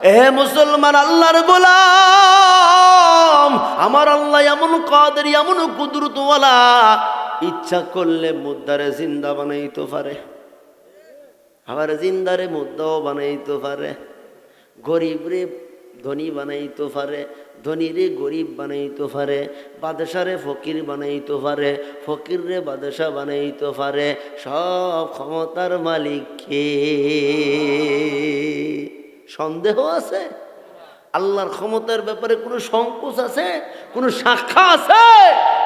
এ মুসলমান, আল্লাহর গোলাম, আমার আল্লাহ এমন কাদের, এমন কুদরতওয়ালা, ইচ্ছা করলে মুদ্দারে জিন্দা বানাইতে পারে, আবার জিন্দারে মুদ্দাও বানাইতে পারে, গরিব রে ধনী বানাইতে পারে, ধনী রে গরিব বানাইতে পারে, বাদশারে ফকির বানাইতে পারে, ফকির রে বাদশা বানাইতে পারে। সব ক্ষমতার মালিক কে? সন্দেহ আছে? আল্লাহর ক্ষমতার ব্যাপারে কোনো সংকোচ আছে? কোনো সাক্ষা আছে?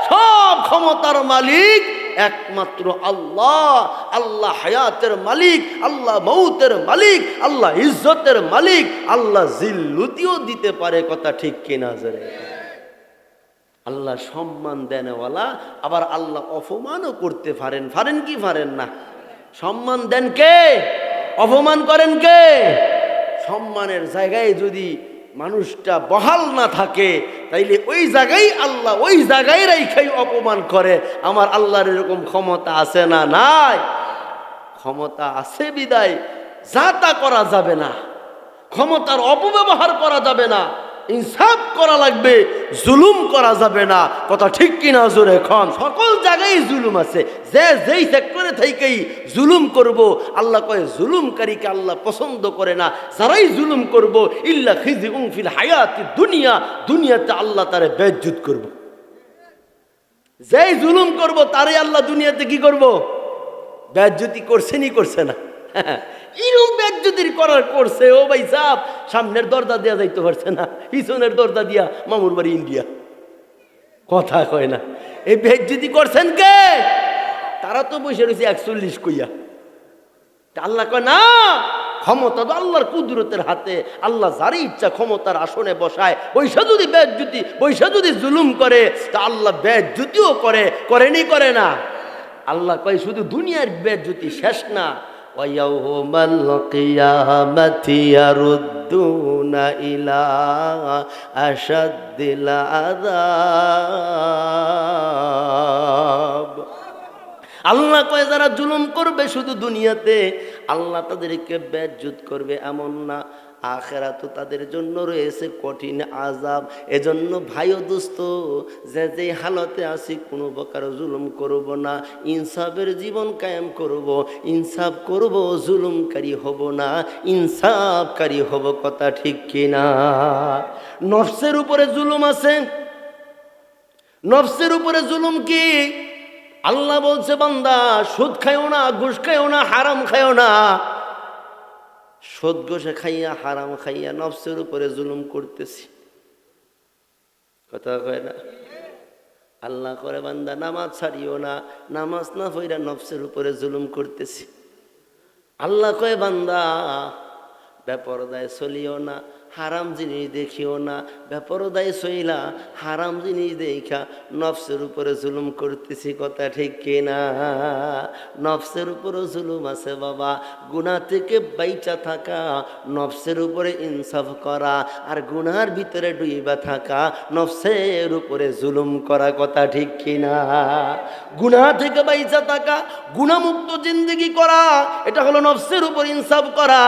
সব ক্ষমতার মালিক একমাত্র আল্লাহ। আল্লাহ হায়াতের মালিক, আল্লাহ মৌতের মালিক, আল্লাহ ইজ্জতের মালিক, আল্লাহ জিল্লুতিও দিতে পারে। কথা ঠিক কিনা জোরে? আল্লাহ সম্মান দেনওয়ালা, আবার আল্লাহ অপমানও করতে পারেন। পারেন কি পারেন না? সম্মান দেন কে? অপমান করেন কে? সম্মানের জায়গায় যদি মানুষটা বহাল না থাকে, তাইলে ওই জায়গায় আল্লাহ ওই জায়গায় রাইখাই অপমান করে। আমার আল্লাহর এরকম ক্ষমতা আছে না? নাই। ক্ষমতা আছে বিদায় যা তা করা যাবে না, ক্ষমতার অপব্যবহার করা যাবে না, ইনসাফ করা লাগবে, জুলুম করা যাবে না। কথা ঠিক কিনা জোরে খন? সকল জায়গায় জুলুম আছে, যে যেই সেক্টরে থেকেই জুলুম করব। আল্লাহ কয় জুলুমকারীকে আল্লাহ পছন্দ করে না। যারাই জুলুম করব ইল্লা খিজিউন ফিল হায়াতি দুনিয়া, দুনিয়াতে আল্লাহ তারে বেইজ্জত করব। যেই জুলুম করব তারে আল্লাহ দুনিয়াতে কি করব? বেইজ্জতি করছেনই করছে না? এরকম বেজ্জতির করার করছে। ও ভাই সাহেব, সামনের দরজা দিয়া যাইতে পারছে না, পিছনের দরজা দিয়া মামুর বাড়ি ইন্ডিয়া। কথা কয় না? এই বেজ্জতি করছেন কে? তারা তো বসে রয়েছে 41 কইয়া। আল্লাহ কয় না, ক্ষমতা তো আল্লাহর কুদরতের হাতে। আল্লাহ যারই ইচ্ছা ক্ষমতার আসনে বসায়। বৈশা যদি বেজ্জতি, বৈশা যদি জুলুম করে, তা আল্লাহ বেজ্জতিও করে। করেনি? করে না? আল্লাহ কয় শুধু দুনিয়ার বেজ্জতি শেষ না, وَيَوْمَ الْقِيَامَةِ يَرُدُّونَ إِلَىٰ أَشَدِّ الْعَذَابِ। আল্লাহ কয় যারা জুলুম করবে শুধু দুনিয়াতে, আল্লাহ তাদেরকে বেজ্জত করবে এমন না, আখিরাতে তাদের জন্য রয়েছে কঠিন আযাব। এজন্য ভাই ও দোস্ত, যে হালতে আছি কোনো প্রকার জুলুম করব না, ইনসাফের জীবন কায়েম করব, ইনসাফ করব, জুলুমকারী হব না, ইনসাফকারী হব। কথা ঠিক কিনা? নফসের উপরে জুলুম আছে। নফসের উপরে জুলুম কি? আল্লাহ বলছে বান্দা সুদ খাইও না, ঘুষ খাইও না, হারাম খাইও না। সুদ ঘুষ খাইয়া, হারাম খাইয়া নফসের উপরে জুলুম করতেছি। কথা কয় না? আল্লাহ করে বান্দা নামাজ ছাড়িও না, নামাজ না পড়া নফসের উপরে জুলুম করতেছি। আল্লাহ কয় বান্দা বেপরদায় চলিও না, হারাম জিনিস দেখিও না, বেপরদায় চইলা হারাম জিনিস দেখা নফসের উপরে জুলুম করতেছি। কথা ঠিক কিনা? নফসের উপরে জুলুম আছে বাবা। গুনাহ থেকে বাইচা থাকা, নফসের উপরে ইনসাফ করা, আর গুনার ভিতরে ডুইবা থাকা, নফসের উপরে জুলুম করা। কথা ঠিক কিনা? গুনাহ থেকে বাইচা থাকা, গুনাহমুক্ত জিন্দেগি করা, এটা হলো নফসের উপর ইনসাফ করা।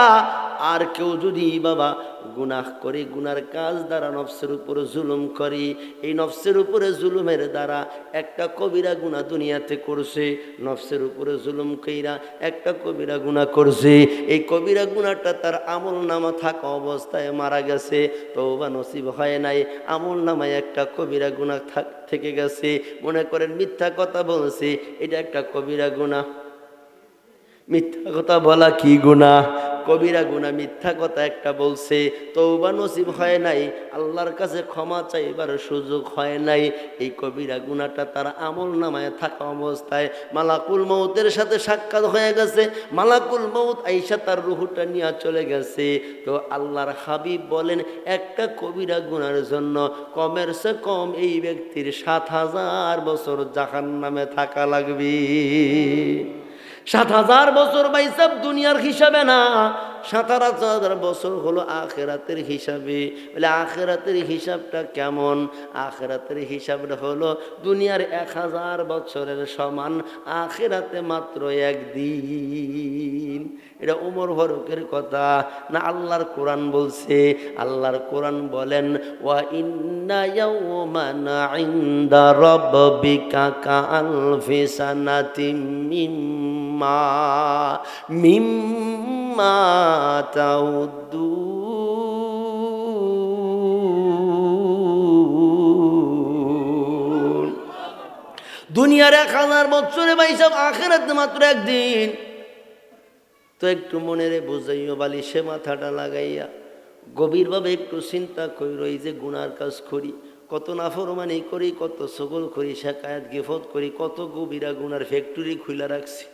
আর কেউ যদি বাবা গুনাহ করে, গুনার কাজ দ্বারা নফসের উপরে জুলুম করে, এই নফসের উপরে জুলুমের দ্বারা একটা কবিরা গুনাহ দুনিয়াতে করছে, নফসের উপরে জুলুম কইরা একটা কবিরা গুনাহ করছে। এই কবিরা গুনাহটা তার আমল নামা থাকা অবস্থায় মারা গেছে, তওবা নসিব হয় নাই, আমল নামায় একটা কবিরা গুনাহ থেকে গেছে। মনে করেন মিথ্যা কথা বলছে, এটা একটা কবিরা গুনাহ। মিথ্যা কথা বলা কি গুনাহ? কবিরা গুনাহ। মিথ্যা কথা একটা বলছে, তওবা নসিব হয় নাই, আল্লাহর কাছে ক্ষমা চাইবার সুযোগ হয় নাই। এই কবিরা গুনাহটা তার আমল নামায় থাকা অবস্থায় মালাকুল মউতের সাথে সাক্ষাৎ হয়ে গেছে। মালাকুল মউত আইসা তার রূহটা নিয়ে চলে গেছে। তো আল্লাহর হাবিব বলেন একটা কবিরা গুনার জন্য কমের সে কম এই ব্যক্তির ৭,০০০ বছর জাহান্নামে থাকা লাগবে। ৭,০০০ বছর ভাই সাহেব দুনিয়ার হিসাবে না, 17,000 বছর হলো আখিরাতের হিসাবে। বলে আখিরাতের হিসাবটা কেমন? আখিরাতের হিসাবটা হলো দুনিয়ার 1000 বছরের সমান, আখিরাতে মাত্র একদিন। এটা ওমর ফারুকের কথা না, আল্লাহর কোরআন বলছে। আল্লাহর কোরআন বলেন, ওয়া ইন্না ইয়াওমান ইনদা রাব্বিকা কাআলফি সানাতিম মিম্মা তাউদ্দুন। দুনিয়ার 1000 বছরে ভাই সব, আখিরাতে মাত্র একদিন। তো একটু মনেরে বুঝাইও, বালিশে মাথাটা লাগাইয়া গভীরভাবে একটু চিন্তা কইর। এই যে গুনার কাজ করি, কত নাফরমানি করি, কত সগল করি, শেকায়াত গিফত করি, কত কবিরা গুনার ফ্যাক্টরি খুলে রাখছি,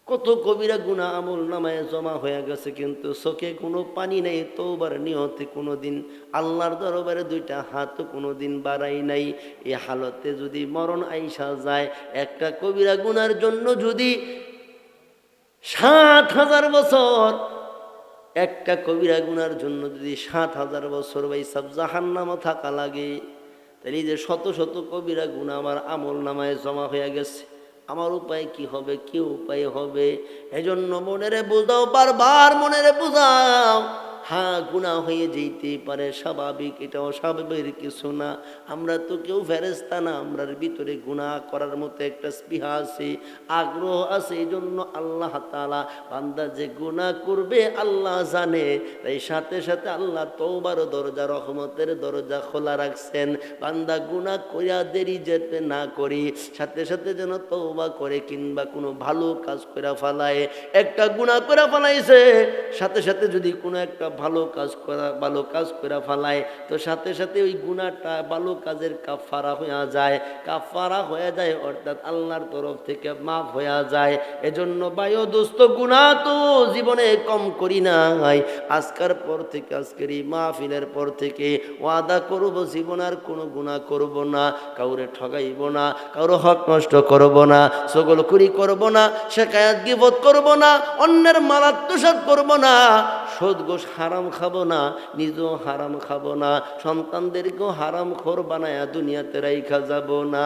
কত কবিরা গুনাহ আমল নামায় জমা হয়ে গেছে, কিন্তু চোখে কোনো পানি নেই। তওবার নিয়তে কোনো দিন আল্লাহর দরবারে দুইটা হাত কোনো দিন বাড়াই নাই। এই হালতে যদি মরণ আইসা যায়, একটা কবিরা গুনার জন্য যদি 7,000 বছর, একটা কবিরা গুনার জন্য যদি 7,000 বছর ভাই সব জাহান্নামে থাকা লাগে, তাহলে এই যে শত শত কবিরা গুনাহ আমার আমল নামায় জমা হয়ে গেছে, আমার উপায় কি হবে? কি উপায় হবে? এজন্য মনেরে বুঝাও, বারবার মনেরে বুঝাও। হ্যাঁ, গুনাহ হয়ে যেতেই পারে, স্বাভাবিক, এটা অস্বাভাবিক কিছু না। আমরা তো কেউ ফেরেশতা না, আমরার ভিতরে গুনাহ করার মতো একটা স্পৃহা আছে, আগ্রহ আছে। এই জন্য আল্লাহ তাআলা বান্দা যে গুনাহ করবে আল্লাহ জানে, তাই সাথে সাথে আল্লাহ তওবার দরজা, রহমতের দরজা খোলা রাখছেন। বান্দা গুনাহ করিয়া দেরি যেতে না করি, সাথে সাথে যেন তওবা করে, কিংবা কোনো ভালো কাজ করে ফেলায়। একটা গুনাহ করে ফেলাইছে, সাথে সাথে যদি কোনো একটা ভালো কাজ করে ফেলায়, তো সাথে সাথে ওই গুনাহটা ভালো কাজের কাফারা হয়ে যায়, অর্থাৎ আল্লাহর তরফ থেকে মাফ হয়ে যায়। এজন্য ভাই ও দোস্ত, গুনাহ তো জীবনে কম করি নাই। আজকের পর থেকে, আজকের এই মাহফিলের পর থেকে ওয়াদা করব, জীবন আর কোনো গুনাহ করব না, কাউরে ঠগাইব না, কারো হক নষ্ট করব না, চগলখুরি করব না, শেকায়াত গীবত করব না, অন্যের মাল আত্মসাৎ করব না, সুদ ঘুষ হারাম খাবো না, নিজেও হারাম খাবো না, সন্তানদেরকেও হারাম খোর বানায়া দুনিয়াতে রাইখা যাব না।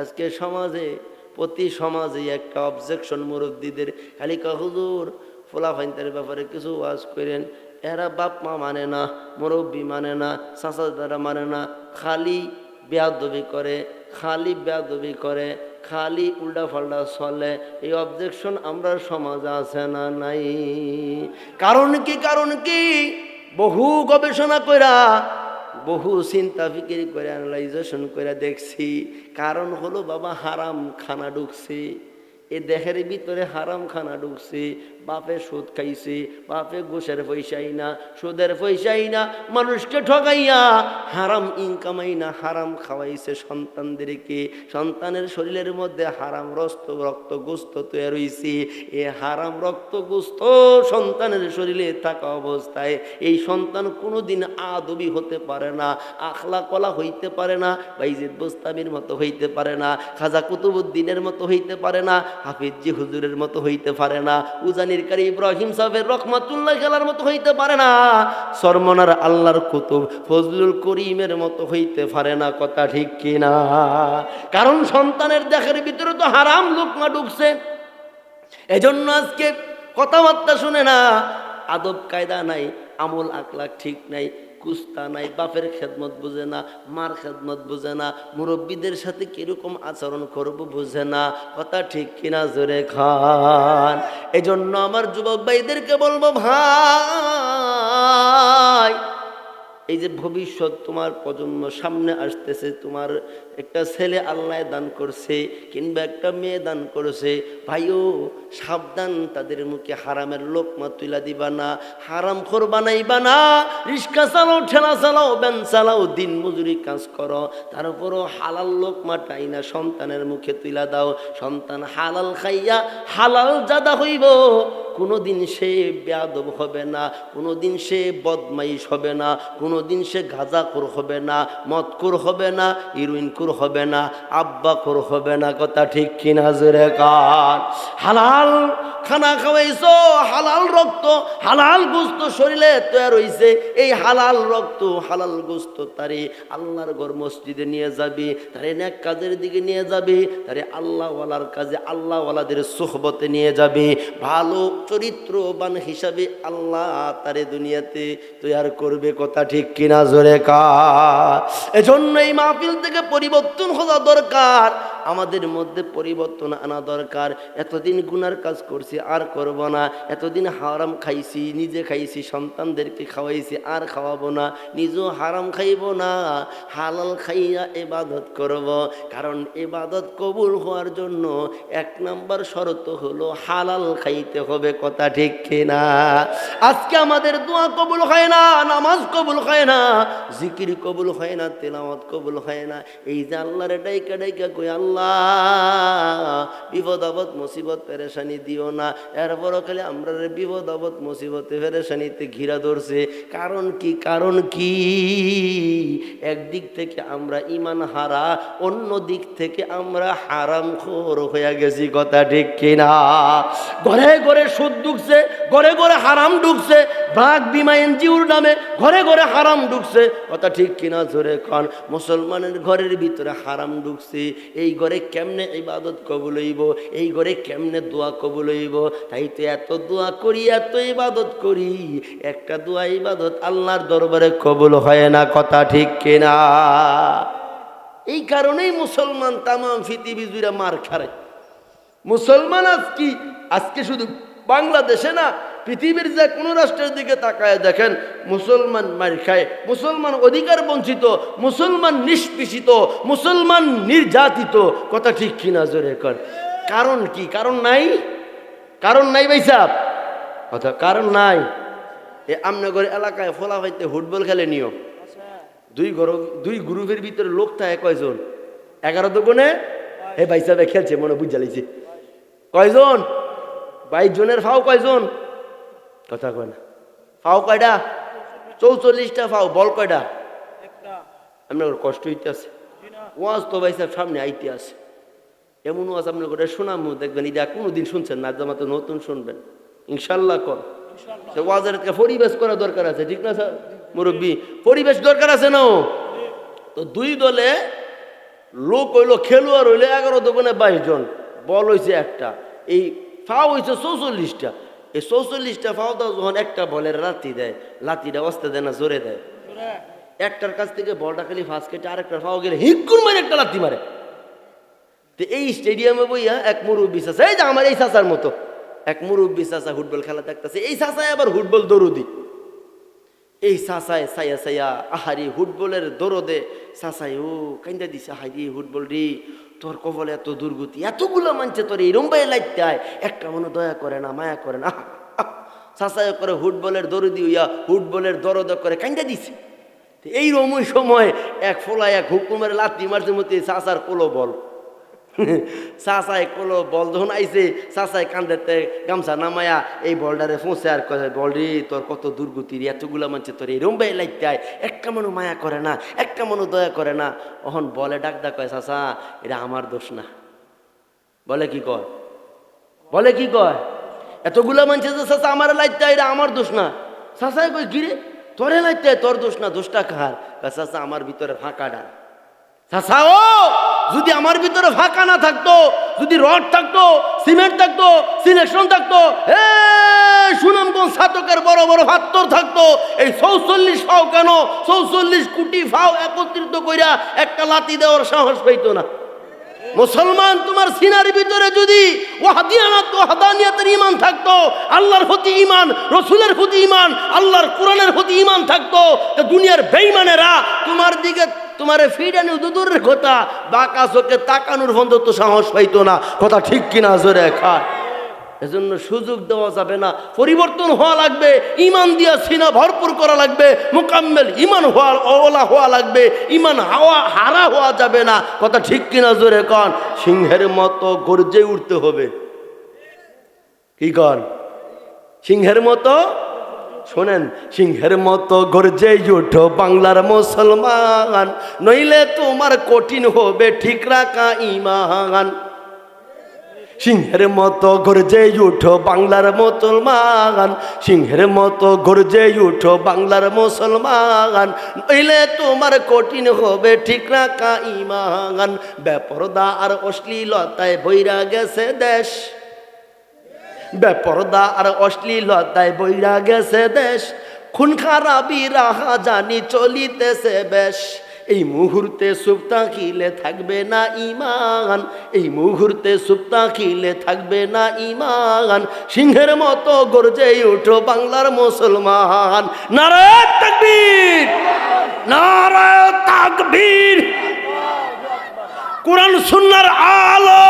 আজকে সমাজে, প্রতি সমাজে একটা অবজেকশন মুরব্বীদের, খালি হুজুর ফোলাফাইনদের ব্যাপারে কিছু ওয়াজ করেন, এরা বাপ মা মানে না, মুরব্বী মানে না, চাচাদারা মানে না, খালি বেয়াদবি করে, খালি উল্টা ফাল্টা চলে। এই অবজেকশন আমরা সমাজে আছে না নাই? কারণ কি? বহু গবেষণা কইরা, বহু চিন্তা ফিকির করে, অ্যানালাইজেশন করে দেখছি, কারণ হলো বাবা হারাম খানা ঢুকছে, এ দেহের ভিতরে হারাম খানা ঢুকছে। বাপে সুদ খাইছে, বাপে ঘুষের পয়সাই না, সুদের পয়সাই না, মানুষকে ঠগাইয়া হারাম ইনকামাই না, হারাম খাওয়াইছে সন্তানদেরকে। সন্তানের শরীরের মধ্যে হারাম রক্ত গোস্ত তৈরি হয়েছে। এ হারাম রক্ত গোস্ত সন্তানের শরীরে থাকা অবস্থায় এই সন্তান কোনোদিন আদবি হতে পারে না, আখলাকওয়ালা হইতে পারে না, বাইজিদ বোস্তামির মতো হইতে পারে না, খাজা কুতুবুদ্দিনের মতো হইতে পারে না, হাফিজি হুজুরের মতো হইতে পারে না, উজানির কারি ইব্রাহিম সাহেবের রহমাতুল্লাহ খেলার মতো হইতে পারে না, সরমনার আল্লাহর কুতুব ফজলুল করিমের মতো হইতে পারে না। কথা ঠিক কিনা? কারণ সন্তানের দেহের ভিতরে তো হারাম লোকমা ঢুকছে। এজন্য আজকে কথাবার্তা শুনে না, আদব কায়দা নাই, আমল আকলাক ঠিক নাই, কুস্তা নাই, বাপের খেদমত বুঝে না, মার খেদমত বুঝে না, মুরব্বীদের সাথে কিরকম আচরণ করব বুঝে না। কথা ঠিক কিনা? জোরে খান। এজন্য আমার যুবক ভাইদেরকে বলবো, ভাই, এই যে ভবিষ্যৎ তোমার প্রজন্ম সামনে আসতেছে, তোমার একটা ছেলে আল্লাহ দান করছে কিংবা একটা মেয়ে দান করেছে, ভাইও সাবধান, তাদের মুখে হারামের লোকমা তুলা দিবা না, হারাম খোর বানাইবা না। রিক্সা চালাও, ঠেলা চালাও, ভ্যান চালাও, দিন মজুরি কাজ করো, তার উপরও হালাল লোকমা টাইনা সন্তানের মুখে তুলা দাও। সন্তান হালাল খাইয়া হালাল জাদা হইব, কোনোদিন সে বেয়াদব হবে না, কোনোদিন সে বদমাইশ হবে না, কোনোদিন সে গাঁজাখোর হবে না, মদখোর হবে না, হিরোইনখোর হবে না, আব্বাখোর হবে না। কথা ঠিক কিনা? জোরে কান। হালাল খানা খাওয়াইছো, হালাল রক্ত হালাল গোস্ত শরীরে তৈরি হইছে, এই হালাল রক্ত হালাল গোস্ত তারে আল্লাহর ঘর মসজিদে নিয়ে যাবে, তারে নেক কাজের দিকে নিয়ে যাবে, তারে আল্লাহওয়ালার কাজে আল্লাহওয়ালাদের সুহবতে নিয়ে যাবে, ভালো চরিত্রবান হিসাবে আল্লাহ তারে দুনিয়াতে তৈরি করবে। কথা ঠিক কিনা জোরে কার? এজন্য এই মাহফিল থেকে পরিবর্তন হওয়া দরকার, আমাদের মধ্যে পরিবর্তন আনা দরকার। এতদিন গুনার কাজ করছি আর করব না, এতদিন হারাম খাইছি, নিজে খাইছি, সন্তানদেরকে খাওয়াইছি আর খাওয়াবো না, নিজেও হারাম খাইব না, হালাল খাইয়া ইবাদত করব। কারণ ইবাদত কবুল হওয়ার জন্য 1 নম্বর শর্ত হলো হালাল খাইতে হবে। কথা ঠিক কিনা? আজকে আমাদের দোয়া কবুল হয় না, নামাজ কবুল হয় না, জিকির কবুল হয় না, তেলাওয়াত কবুল হয় না। এই যে আল্লাহরে ডাইকা ডাইকা কই আল্লাহ বিপদ আপদ মুসিবত পেরেশানি দিও না, এরপরও খালি আমরা বিপদ আপদ মুসিবতে পেরেশানিতে ঘিরা ধরছে। কারণ কি? কারণ কি? একদিক থেকে আমরা ইমান হারা, অন্য দিক থেকে আমরা হারামখোর হয়ে গেছি। কথা ঠিক কিনা? ঘরে ঘরে সুদ ঢুকছে, ঘরে ঘরে হারাম ঢুকছে, ব্রাক বিমা এনজিওর নামে ঘরে ঘরে হারাম ঢুকছে। কথা ঠিক কিনা জোরে কন? মুসলমানের ঘরের ভিতরে হারাম ঢুকছে, এই ঘরে কেমনে ইবাদত কবুল হইব, এই ঘরে কেমনে দোয়া কবুল হইব? তাই তো এত দোয়া করি, এত ইবাদত করি, একটা দোয়া ইবাদত আল্লাহর দরবারে কবুল হয় না। কথা ঠিক কিনা? এই কারণেই মুসলমান তামাম পৃথিবী জুড়ে মার খায়। মুসলমান আজকে শুধু বাংলাদেশে না, পৃথিবীর যে কোনো রাষ্ট্রের দিকে তাকায় দেখেন, মুসলমান মার খায়, মুসলমান অধিকার বঞ্চিত, মুসলমান নিষ্পেষিত, মুসলমান নির্যাতিত। কথা ঠিক কিনা জোরে কর? কারণ কি? কারণ নাই? কারণ নাই ভাই সাহেব? কথা কারণ নাই। আমনগর এলাকায় ফোলা হইতে ফুটবল খেলে নিও, দুই গ্রুপের ভিতরে লোক থাকে কয়জন? 11 দোকানে ভাই সাহেব খেলছে, মনে বুঝা লাইছে কয়জন? 22 জনের ফাও কয়জন? কথা কয় না। ফাও কয়টা? 44টা ফাও। বল কয়টা? আপনার কষ্ট হইতে আছে। ওয়াজ তো ভাই সাহেব সামনে আইতে আছে, এমন ওয়াজ আপনার করে শোনামু, দেখবেন এটা কোনোদিন শুনছেন না, জামাতে নতুন শুনবেন ইনশাল্লাহ। কর ওয়াজের পরিবেশ করা দরকার আছে, ঠিক না স্যার মুরব্বী? পরিবেশ দরকার আছে না? তো দুই দলে লোক হইলো, খেলোয়াড় হইলো 11 দোকানে 22 জন, বল হয়েছে একটা, এই ফাও হয়েছে 44টা। এই 44টা ফাও দাও যখন একটা বলের লাথি দেয়, লাথিটা অস্তে দেয় না জোরে দেয়, একটার কাছ থেকে বলটা খালি ফাঁস কেটে আরেকটা ফাও গেলে হিকুর মারে একটা লাথি মারে। তো এই স্টেডিয়ামে বইয়া এক মুরব্বী চাচা, এই যে আমার এই চাচার মতো এক মুরব্বী চাচা ফুটবল খেলা দেখতেছে, এই চাচায় আবার ফুটবল দরুদি, এই চাচায় সাইয়া সাইয়া আহারি ফুটবলের দরদে চাচাই ও কাইন্দা দিছে, হাইরি ফুটবল রে তোর কবলে এত দুর্গতি, এতগুলো মানছে তোর এইরম ভাই লাইতে আয়, একটা মনে দয়া করে না, মায়া করে না। চাচাই করে ফুটবলের দরদি হইয়া ফুটবলের দরদ করে কাইন্দা দিছে। এই রমই সময় এক ফোলা এক হুকুমের লাথি মারছে মধ্যে চাচার কোলো বল, চাচাই কোলো বল যখন আইছে, চাচাই কান্দেতে গামছা নামায়া এই বলটারে ফোঁসে আর কয়, বল রে তোর কত দুর্গতি রে, এতগুলা মানছে তোর এই রম্বাই লাইতে আয়, একটা মনে মায়া করে না, একটা মনে দয়া করে না। অহন বলে ডাক দা কয়, চাচা এটা আমার দোষ না। বলে কি কয়? বলে কি কয়? এতগুলা মানছে যে চাচা আমার লাইতে আয়, এটা আমার দোষ না। চাচাই কই গিরে তোরে লাইতে আয়, তোর দোষ না, দোষটা কার? চাচা আমার ভিতরে ফাঁকা ডাল। চাচা ও যদি আমার ভিতরে ফাঁকা না থাকতো, যদি রড থাকতো, সিমেন্ট থাকতো, সিলেকশন থাকতো, সুনামগঞ্জ ছাতকের বড় বড় ফাত্তর থাকতো, এই 44 ফাও কেন 44 কোটি ফাও একত্রিত কইরা একটা লাথি দেওয়ার সাহস পাইতো না। মুসলমান তোমার সিনার ভিতরে যদি ওয়াহদিয়ানাত ওয়াহদানিয়াতের ঈমান থাকতো, আল্লাহর প্রতি ঈমান, রাসূলের প্রতি ঈমান, আল্লাহর কোরআনের প্রতি ঈমান থাকতো, তো দুনিয়ার বেঈমানেরা তোমার দিকে তোমারে ফিডানি দূরের কথা, বাঁকা চোখে তাকানোর বন্ধ তো সাহস পাইতো না। কথা ঠিক কিনা জোরে খা? এজন্য সুযোগ দেওয়া যাবে না, পরিবর্তন হওয়া লাগবে, ঈমান দিয়া সিনা ভরপুর করা লাগবে, মুকাম্মেল ঈমান হওয়া লাগবে, ঈমান হারা হওয়া যাবে না। কথা ঠিক কিনা জোরে কন? সিংহের মতো গর্জে উঠতে হবে। কি কন? সিংহের মতো, শোনেন, সিংহের মতো গর্জে উঠো বাংলার মুসলমান, নইলে তোমার কঠিন হবে ঠিক রাখা ঈমান। সিংহের মতো গর্জে উঠো বাংলার মুসলমান, সিংহের মতো গর্জে উঠো বাংলার মুসলমান, নইলে তোমার কঠিন হবে ঠিক রাখা ঈমান। বেপরদা আর অশ্লীলতায় বইরা গেছে দেশ, বেপরদা আর অশ্লীলতায় বইরা গেছে দেশ, খুন খারাপি রাহা জানি চলিতেছে বেশ। এই মুহূর্তে চুপ থাকিলে থাকবে না ঈমান, এই মুহূর্তে চুপ থাকিলে থাকবে না ঈমান। সিংহের মতো গর্জে উঠো বাংলার মুসলমান। নারায়ে তাকবীর, নারায়ে তাকবীর। কোরআন সুন্নাহর আলো,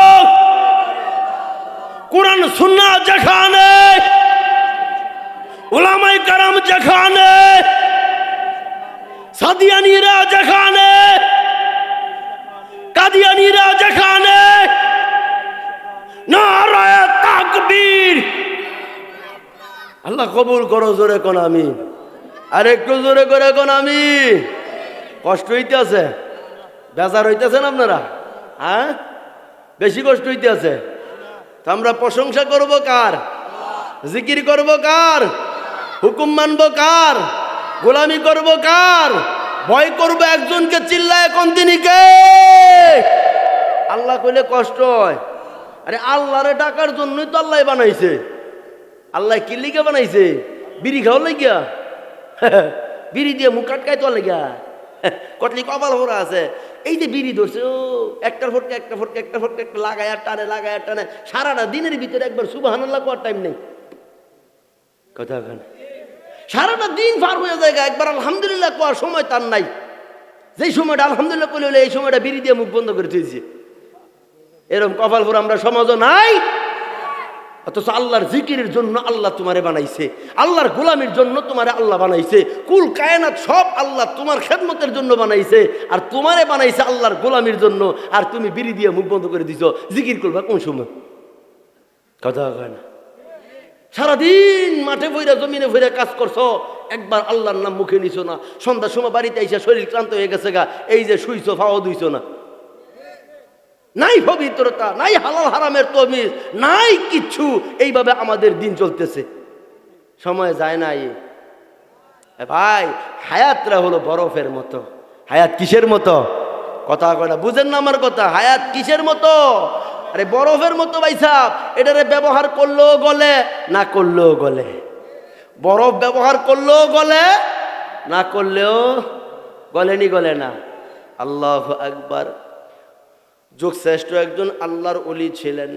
কোরআন সুন্নাহ যেখানে, উলামায়ে কেরাম যেখানে, সাদিয়ানীরা যেখানে, কাদিয়ানীরা যেখানে, নারায়ে তাকবীর। আল্লাহ কবুল করো। জোরে কোন আমিন। আর একটু জোরে করে কোন আমিন। কষ্ট হইতে আছে, বেজার হইতেছেন আপনারা? হ্যাঁ, বেশি কষ্ট হইতে আছে। তো আমরা প্রশংসা করব কার? জিকির করব কার? হুকুম মানব কার? গোলামি করব কার? ভয় করব একজনকে, চিল্লায় কোন তিনি কে? আল্লাহ কইলে কষ্ট হয়। আরে আল্লাহরে ডাকার জন্যই তো আল্লাহ বানাইছে। আল্লাহ কি লিগে বানাইছে? বিড়ি খাওয়ার লাগিয়া? বিড়ি দিয়ে মুখ কাটকাই তো লাগিয়া? কটলি কপাল ভরা আছে। এই যে বিড়ি ধরছে, ও একটার ফটকে একটা ফটকে একটা ফটকে একটা লাগায় আর টানে, লাগায় আর টানে, সারাটা দিনের ভিতরে একবার সুবহানাল্লাহ কোয়ার টাইম নেই। কথা কেন? সারাটা দিন পার হয়ে যায়, একবার আলহামদুলিল্লাহ কোয়ার সময় তার নাই। যেই সময়টা আলহামদুলিল্লাহ কইলে হলে এই সময়টা বিড়ি দিয়ে মুখ বন্ধ করে দিয়েছে। এরকম কপাল ভরা আমরা সমাজও নাই। অথচ আল্লাহর জিকিরের জন্য আল্লাহ তোমারে বানাইছে, আল্লাহর গোলামির জন্য তোমারে আল্লাহ বানাইছে। কুল কায়নাত সব আল্লাহ তোমার খেদমতের জন্য বানাইছে, আর তোমারে বানাইছে আল্লাহর গোলামির জন্য। আর তুমি বিড়ি দিয়ে মুখ বন্ধ করে দিছো, জিকির করবা কোন সময়? কথা হয় না। সারাদিন মাঠে বইরা জমিনে বইরা কাজ করছো, একবার আল্লাহর নাম মুখে নিছো না। সন্ধ্যার সময় বাড়িতে এসে শরীর ক্লান্ত হয়ে গেছে গা, এই যে শুইছো ফাওয়া দিছো না। নাই পবিত্রতা, নাই হালাল হারামের তমিজ, নাই কিচ্ছু। এইভাবে আমাদের দিন চলতেছে, সময় যায় নাই। ভাই, হায়াতরা হলো বরফের মতো। হায়াত কিসের মতো? কথা কয় না, বুঝেন না আমার কথা? হায়াত কিসের মতো? আরে বরফের মতো ভাই সাহেব। এটারে ব্যবহার করলেও গলে, না করলেও গলে। বরফ ব্যবহার করলেও গলে, না করলেও গলেনি, গলে না। আল্লাহু আকবার। যুগশ্রেষ্ঠ একজন আল্লাহর ওলি ছিলেন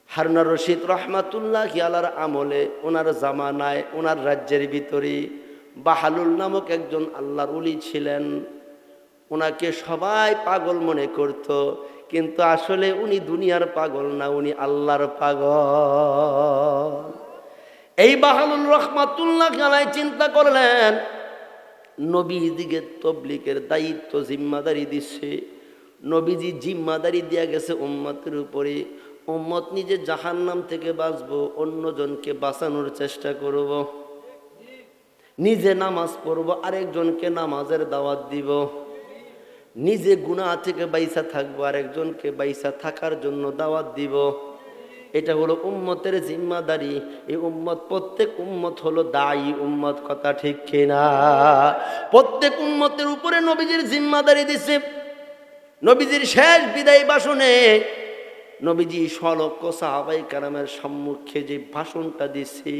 হারুন রশিদ রহমাতুল্লাহি আলাইহির আমলে, ওনার জামানায়, ওনার রাজ্যের ভিতরে বাহালুল নামক একজন আল্লাহর ওলি ছিলেন। ওনাকে সবাই পাগল মনে করত, কিন্তু আসলে উনি দুনিয়ার পাগল না, উনি আল্লাহর পাগল। এই বাহালুল রহমাতুল্লাহি আলাইহি চিন্তা করলেন, নবীদিকে তবলিগের দায়িত্ব জিম্মাদারি দিচ্ছে। নবীজি জিম্মাদারি দিয়া গেছে উম্মতের উপরে। উম্মত নিজে জাহান্নাম থেকে বাঁচবো, অন্যজনকে বাঁচানোর চেষ্টা করব। নিজে নামাজ পড়বো, আরেকজনকে নামাজের দাওয়াত দিব। নিজে গুনাহ থেকে বাইসা থাকবো, আরেকজনকে বাইসা থাকার জন্য দাওয়াত দিব। এটা হলো উম্মতের জিম্মাদারি। এই উম্মত, প্রত্যেক উম্মত হলো দায়ী উম্মত। কথা ঠিক কিনা? প্রত্যেক উম্মতের উপরে নবীজির জিম্মাদারি দিছে। নবীজির শেষ বিদায় ভাষণে নবীজি সলক্ষ সাহাবায়ে কেরামের সম্মুখে যে ভাষণটা দিছে,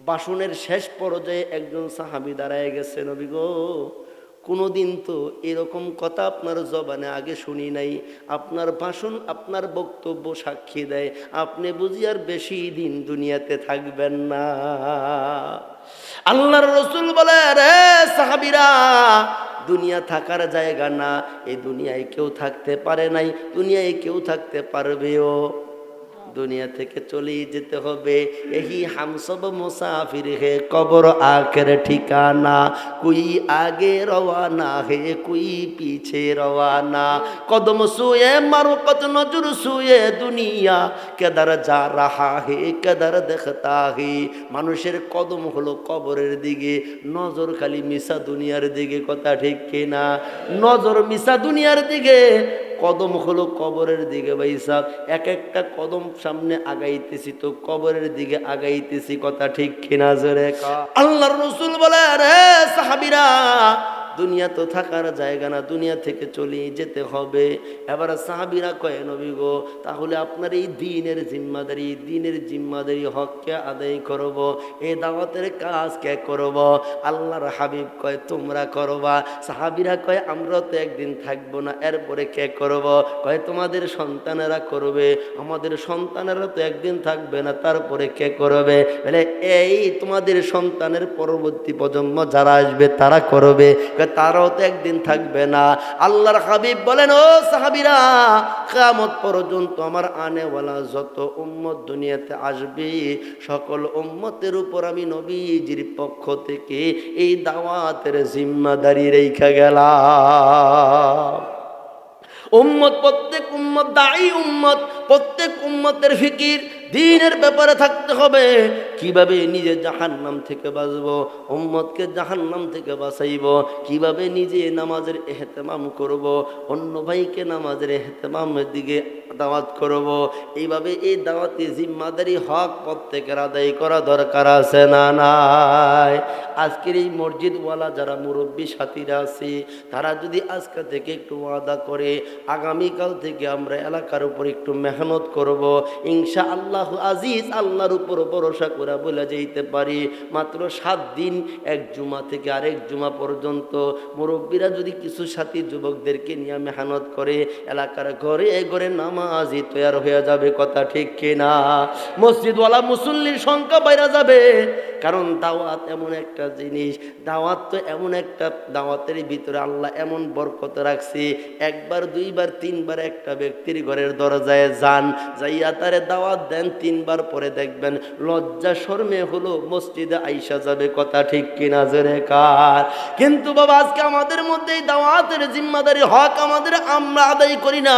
ভাষণের শেষ পর্যায়ে একজন সাহাবী দাঁড়ায় গেছে, নবী গো, কোনোদিন তো এরকম কথা আপনার জবানে আগে শুনি নাই। আপনার ভাষণ, আপনার বক্তব্য সাক্ষী দেয় আপনি বুঝি আর বেশি দিন দুনিয়াতে থাকবেন না। আল্লাহর রাসূল বলে, রে সাহাবীরা, দুনিয়া থাকার জায়গা না। এই দুনিয়ায় কেউ থাকতে পারে নাই, দুনিয়ায় কেউ থাকতে পারবেও। দুনিয়া থেকে চলেই যেতে হবে। এই হাম সব মুসাফির হে, কবর আখের ঠিকানা। কুই আগে রওয়ানা হে, কুই পিছে রওয়ানা। কদম সুয়ে মারকত, নজর সুয়ে দুনিয়া। কেদার যা রাহা হে, কেদার দেখতা হে। মানুষের কদম হলো কবরের দিকে, নজর খালি মিশা দুনিয়ার দিকে। কথা ঠিক কিনা? নজর মিশা দুনিয়ার দিকে, কদম হলো কবরের দিকে ভাই সাহেব, এক একটা কদম সামনে আগাইতেছি তো কবরের দিকে আগাইতেছি, কথা ঠিক কিনা জোরে আল্লাহর রাসূল বলে, রে সাহাবীরা, দুনিয়া তো থাকার জায়গা না, দুনিয়া থেকে চলে যেতে হবে। এবার সাহাবীরা কয়, নবী গো, তাহলে আপনার এই দিনের জিম্মাদারি হক কে আদায় করব, এই দাওয়াতের কাজ কে করব? আল্লাহর হাবিব কয়, তোমরা করবা। সাহাবীরা কয়, আমরা তো একদিন থাকবো না, এরপরে কে করব? কয়, তোমাদের সন্তানেরা করবে। আমাদের সন্তানেরা তো একদিন থাকবে না, তারপরে কে করবে? বলে, এই তোমাদের সন্তানের পরবর্তী প্রজন্ম যারা আসবে তারা করবে, তারাও তো একদিন থাকবে না। আল্লাহর হাবিব বলেন, ও সাহাবীরা, কিয়ামত পর্যন্ত আমার আনেওয়ালা যত উম্মত দুনিয়াতে আসবে, সকল উম্মতের উপর আমি নবীজির পক্ষ থেকে এই দাওয়াতের জিম্মাদারি রেখে গেলাম। উম্মত, প্রত্যেক উম্মত দায়ী উম্মত, প্রত্যেক উম্মতের ফিকির দ্বীনের ব্যাপারে থাকতে হবে। কিভাবে নিজে জাহান্নাম থেকে বাঁচবো, উম্মতকে জাহান্নাম থেকে বাঁচাইব, কিভাবে নিজে নামাজের ইহতেমাম করব, অন্য ভাইকে নামাজের ইহতেমামের দিকে দাওয়াত করব। এইভাবে এই দাওয়াতি জিম্মাদারি হক প্রত্যেকের আদায় করা দরকার আছে না নাই? আজকের এই মসজিদওয়ালা যারা মুরব্বী সাথীরা আছে, তারা যদি আজকে থেকে একটু ওয়াদা করে আগামীকাল থেকে আমরা এলাকার উপর একটু মেহনত করব, ইনশাআল্লাহ আজিজ, আল্লাহর উপর ভরসা করে বলে যেতে পারি, মাত্র 7 দিন, এক জুমা থেকে আরেক জুমা পর্যন্ত মুরব্বীরা যদি কিছু সাথী যুবকদেরকে নিয়ে মেহনত করে, এলাকার ঘরে ঘরে নামাজি তৈয়ার হয়ে যাবে, কথা ঠিক কিনা? মসজিদওয়ালা মুসল্লির সংখ্যা বাইরে যাবে। কারণ দাওয়াত এমন একটা জিনিস, দাওয়াত তো এমন একটা, দাওয়াতের ভিতরে আল্লাহ এমন বরকত রাখছে, একবার দুইবার তিনবার একটা ব্যক্তির ঘরের দরজায় যান, যাইয়া তারে দাওয়াত দেন, 3 বার পরে দেখবেন লজ্জা শরমে হলো মসজিদে আইসা যাবে, কথা ঠিক কিনা জোরে কার? কিন্তু বাবা, আজকে আমাদের মধ্যে এই দাওয়াতের জিম্মাদারি হক আমরা আদায় করি না।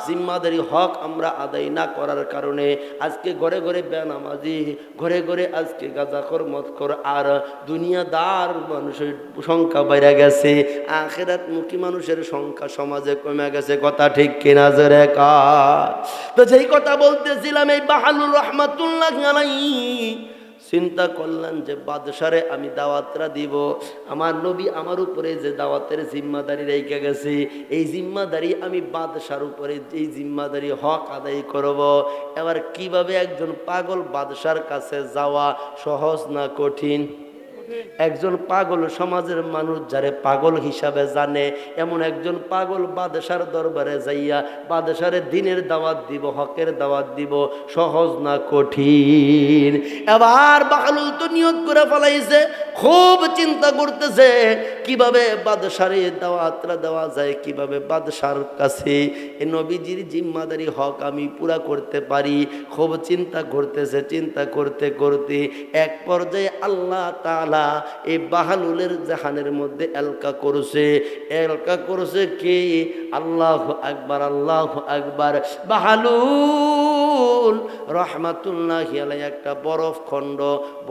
জিম্মাদারি হক আমরা আদায় না করার কারণে আজকে ঘরে ঘরে বেনামাজি, ঘরে ঘরে আজকে গাঁজাখোর মদখোর আর দুনিয়াদার মানুষের সংখ্যা বেড়ে গেছে, আখিরাতমুখী মানুষের সংখ্যা সমাজে কমে গেছে, কথা ঠিক কিনা জোরে কার? তো যেই কথা বলতেছিলাম, এই বাহালুর রহমাতুল্লাহ আলাইহি চিন্তা করলেন যে বাদশারে আমি দাওয়াতরা দিব, আমার নবী আমার উপরে যে দাওয়াতের জিম্মাদারি রেখে গেছে, এই জিম্মাদারি আমি বাদশার উপরে এই জিম্মাদারি হক আদায় করব। এবার কিভাবে একজন পাগল বাদশার কাছে যাওয়া সহজ না কঠিন? একজন পাগল, সমাজের মানুষ যারে পাগল হিসাবে জানে, এমন একজন পাগল বাদশার দরবারে যাইয়া বাদশারে দিনের দাওয়াত দিব, হকের দাওয়াত দিব, সহজ না কঠিন? এবার বাহলুল তো নিয়ত করে ফেলাইছে, খুব চিন্তা করতেছে কিভাবে বাদশারে দাওয়াতরা দেওয়া যায়, কিভাবে বাদশার কাছে এই নবীজির জিম্মাদারি হক আমি পুরা করতে পারি। খুব চিন্তা করতেছে, চিন্তা করতে করতে এক পর্যায়ে আল্লাহ তাআলা এই বাহালুলের জাহানের মধ্যে এলকা করছে কি? আল্লাহু আকবার, আল্লাহু আকবার। বাহালুল রহমাতুল্লাহি আলাইহি একটা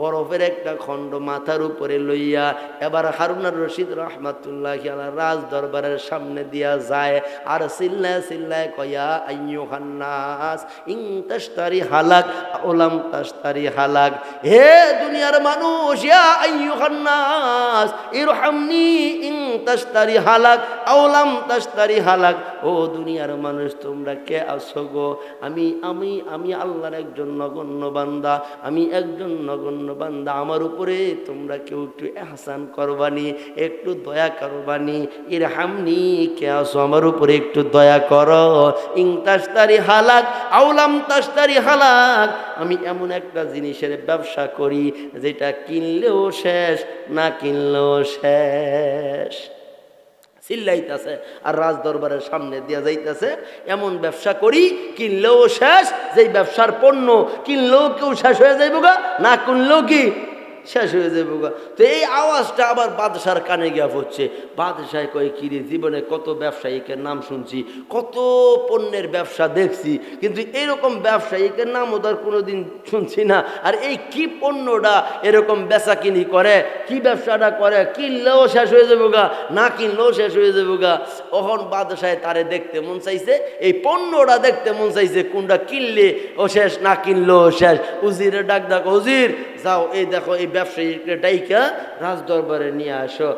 বরফের একটা খণ্ড মাথার উপরে লইয়া এবার হারুনার রশিদ রহমাতুল্লাহি আলাইহি রাজ দরবারের সামনে দিয়া যায়, আর চিল্লায় কয়া, আইয়ুহান নাস ইন তাশতারি হালাক ওলাম তাশতারি হালাক, হে দুনিয়ার মানুষ, ইয়া আইয়ুহান নাস ইরহামনি ইন তাশতারি হালাক আওলাম তাশতারি হালাক, ও দুনিয়ার মানুষ তোমরা কে আছো গো? আমি আল্লাহর একজন নগণ্য বান্দা, আমার উপরে তোমরা কেউ একটু ইহসান করবানি, একটু দয়া করবানি। ইরহামনি, কে আছো আমার উপরে একটু দয়া করো। ইন তাশতারি হালাক আওলাম তাশতারি হালাক, আমি এমন একটা জিনিসের ব্যবসা করি যেটা কিনলেও শেষ, না কিনলেও শেষ। চিল্লাইতেছে আর রাজ দরবারের সামনে দিয়া যাইতেছে, এমন ব্যবসা করি কিনলেও শেষ, যেই ব্যবসার পণ্য কিনলেও কেউ শেষ হয়ে যাইব গা, না কিনলেও কি শেষ হয়ে যাবে গা। তো এই আওয়াজটা আবার বাদশার কানে গিয়া পড়ছে। বাদশাহ কয় কিরে, জীবনে কত ব্যবসায়িকের নাম শুনছি, কত পণ্যের ব্যবসা দেখছি, কিন্তু এরকম ব্যবসায়িকের নাম ওদের কোনোদিন শুনছি না। আর এই কি পণ্যটা এরকম বেচা কিনি করে, কি ব্যবসাটা করে, কিনলেও শেষ হয়ে যাবে গা, না কিনলেও শেষ হয়ে যাবে গা। তখন বাদশাহ তারে দেখতে মন চাইছে, এই পণ্যটা দেখতে মন চাইছে, কোনটা কিনলে ও শেষ, না কিনলেও শেষ। উজিরে ডাক ডাক, উজির যাও, এই দেখো এই ব্যবসায়ীকে ডাইকা রাজ দরবারে নিয়ে আসো।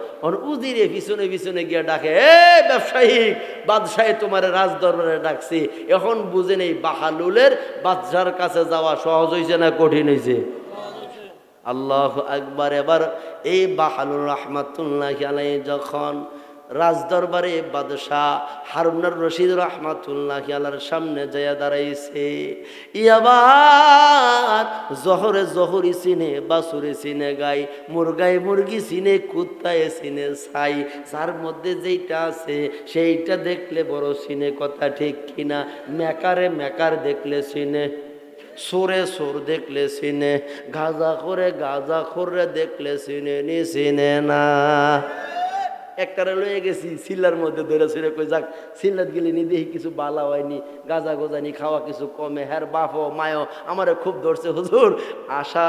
উজিরে পিছনে পিছনে গিয়ে ডাকে, এ ব্যবসায়ী, বাদশাহ তোমার রাজ দরবারে ডাকছি। এখন বুঝেন এই বাহালুলের বাদশার কাছে যাওয়া সহজ হয়েছে না কঠিন হয়েছে? আল্লাহু আকবার। এবার এই বাহালুর রহমাতুল্লাহি আলাইহি যখন রাজদরবারে বাদশাহ হারুনুর রশিদ রহমাতুল্লাহি আলাইহির সামনে যাইয়া দাঁড়াইছে, ইয়াবার জহরে জহরি চিনে, বাসুরে চিনে গাই, মুরগায় মুরগি চিনে, কুত্তায় চিনে ছাই, যার মধ্যে যেইটা আছে সেইটা দেখলে বড় চিনে, কথা ঠিক কিনা? মেকারে মেকার দেখলে চিনে, সোরে সোর দেখলে চিনে, গাঁজা করে গাঁজা খোরে দেখলে চিনে, নি চিনে না। একটারে লয়ে গেছি সিল্লার মধ্যে ধরে ছিঁড়ে, কই যাক সিল্লাত গেলে নি দেখি কিছু বালা হয়নি, গাঁজা গোজানি খাওয়া কিছু কমে, হ্যার বাপও মায়ও আমারে খুব ধরছে হুজুর, আশা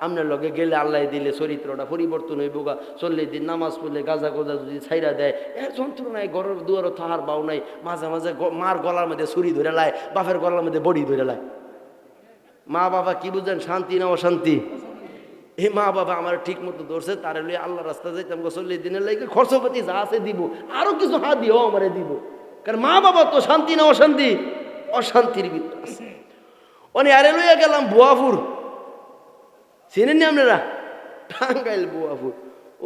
আপনার লগে গেলে আল্লাহ দিলে চরিত্রটা পরিবর্তন হইব গা, 40 দিন নামাজ পড়লে গাঁজা গোজা যদি ছাইরা দেয়, এর যন্ত্রণায় ঘরের দুয়ারও থাহার বাউ নাই, মাঝে মাঝে মার গলার মধ্যে ছুরি ধরে লায়, বাপের গলার মধ্যে বড়ি ধরে লায়। মা বাবা কি বুঝেন, শান্তি না অশান্তি? এই মা বাবা আমার ঠিক মতো ধরছে, তারে লইয়া আল্লাহ রাস্তা যাইতাম 40 দিনের লাগে, খরচপাতি যা আছে দিব, আরো কিছু হাত দিও আমারে দিব, কারণ মা বাবা তো শান্তি না অশান্তি? অশান্তির ভিতর আছে। অনে আরে লইয়া গেলাম বুয়াপুর, চিনেন নি আপনারা? টাঙ্গাইল বুয়াপুর।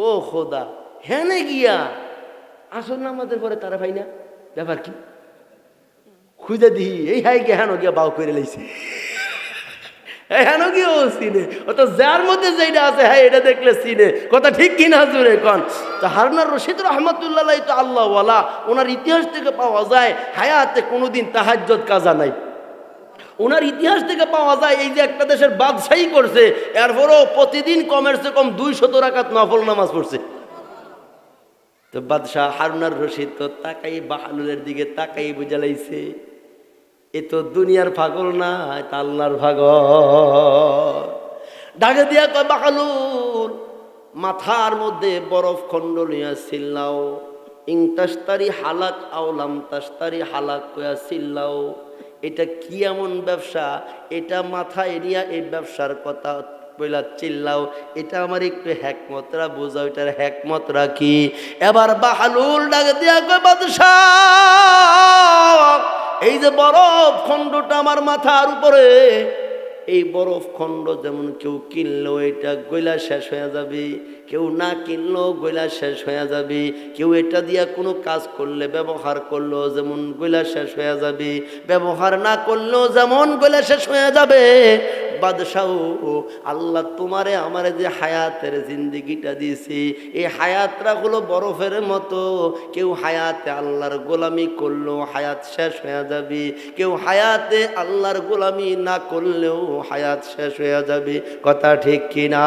ও খোদা, হেনে গিয়া আসল নামাজের পরে তারা ভাই না, ব্যাপার কি খুঁজে দিই, এই হাই গিয়া হেন গিয়া বাউ করে লাইছে, হেন গিয়ে ও চিনে, অত যার মধ্যে যেটা আছে হ্যাঁ এটা দেখলে চিনে, কথা ঠিক কিনা জুড়ে কন? তো হারুনুর রশিদ রহমাতুল্লাহ তো আল্লাহওয়ালা, ওনার ইতিহাস থেকে পাওয়া যায় হায়াতে কোনোদিন তাহাজ্জুদ কাজা নাই। ওনার ইতিহাস থেকে পাওয়া যায় এই যে একটা দেশের বাদশাহী করছে, এরপরও প্রতিদিন কমের চেয়ে কম 200 রাকাত নফল নামাজ পড়ছে। তো বাদশাহ হারুনুর রশিদ তো তাকাই বাহালুলের দিকে তাকাই বুঝালাইছে, এ তো দুনিয়ার পাগল না, তা আল্লাহর পাগল। ডাকে দিয়া কয়, বাহালুল, মাথার মধ্যে বরফ খণ্ড লইয়া চিল্লাও, ইং তাস্তারি হালাক আওলাম তাস্তারি হালাক কয়া চিল্লাও। এটা কি এমন ব্যবসা, এটা মাথায় নিয়া এই ব্যবসার কথা বইলা চিল্লাও, এটা আমার একটু হ্যাকমতরা বোঝাও, এটার হ্যাকমতরা কি? এবার বাহালুল ডাকে দিয়া কয়, বাদশাহ, এই যে বরফ খণ্ডটা আমার মাথার উপরে, এই বরফ খণ্ড যেমন কেউ কিনলেও এটা গইলা শেষ হয়ে যাবে, কেউ না কিনলেও গইলা শেষ হয়ে যাবে, কেউ এটা দিয়া কোনো কাজ করলে ব্যবহার করলেও যেমন গইলা শেষ হয়ে যাবে, ব্যবহার না করলেও যেমন গইলা শেষ হয়ে যাবে। বাদশাহ, আল্লাহ তোমারে আমারে যে হায়াতের জিন্দিগিটা দিয়েছি, এই হায়াতটা হলো বরফের মতো, কেউ হায়াতে আল্লাহর গোলামি করলেও হায়াত শেষ হয়ে যাবে, কেউ হায়াতে আল্লাহর গোলামি না করলেও হায়াত শেষ হয়ে যাবে, কথা ঠিক কিনা?